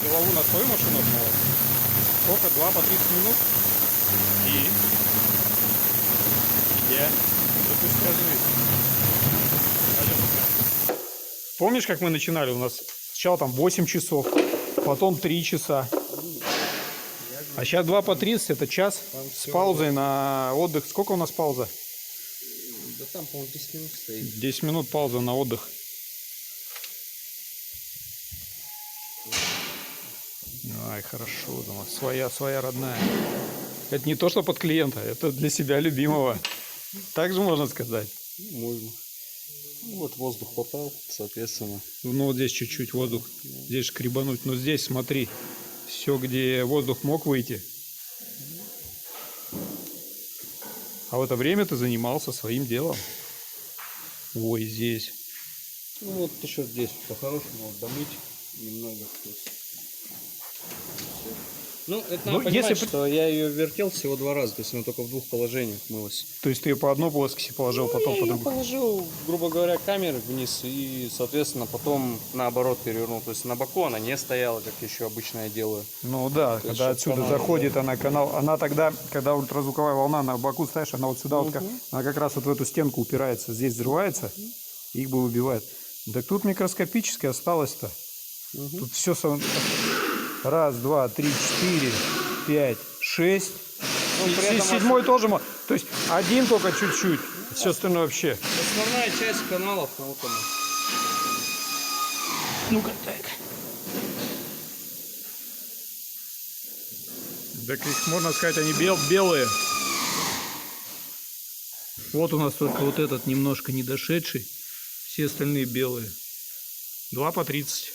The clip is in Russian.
Голову на свою машину отмывать. Сколько? 2 по 30 минут? И? Я? Да ты скажи. Помнишь, как мы начинали? У нас сначала там 8 часов, потом 3 часа. А сейчас 2 по 30, это час с паузой на отдых. Сколько у нас пауза? Да там, по-моему, 10 минут стоит. 10 минут пауза на отдых. Ай, хорошо, дома. Своя родная. Это не то, что под клиента, это для себя любимого. Так же можно сказать. Можно. Ну, вот воздух попал, соответственно. Ну вот здесь чуть-чуть воздух. Здесь шкребануть. Но здесь смотри. Все, где воздух мог выйти. А в это время ты занимался своим делом. Ой, здесь. Ну вот еще здесь по-хорошему вот домыть немного. Ну, это надо понимать, если... что я ее вертел всего 2 раза, то есть она только в 2 положениях мылась. То есть ты ее по одной плоскости положил, потом по Я другой? положил, грубо говоря, камеры вниз и, соответственно, потом наоборот перевернул. То есть на боку она не стояла, как еще обычно я делаю. Ну да, То когда есть, отсюда канал, заходит да. она, канал, она тогда, когда ультразвуковая волна на боку ставишь, она вот сюда, вот, она как раз вот в эту стенку упирается, здесь взрывается, их бы убивает. Так тут микроскопически осталось-то. Тут все... Раз, два, три, 4, 5, 6. Ну, при этом 7 тоже может. То есть один только чуть-чуть. Все остальное вообще. Основная часть каналов, вот она. Ну-ка, так. Так их, можно сказать, они белые. Вот у нас только вот этот немножко недошедший. Все остальные белые. 2 по 30.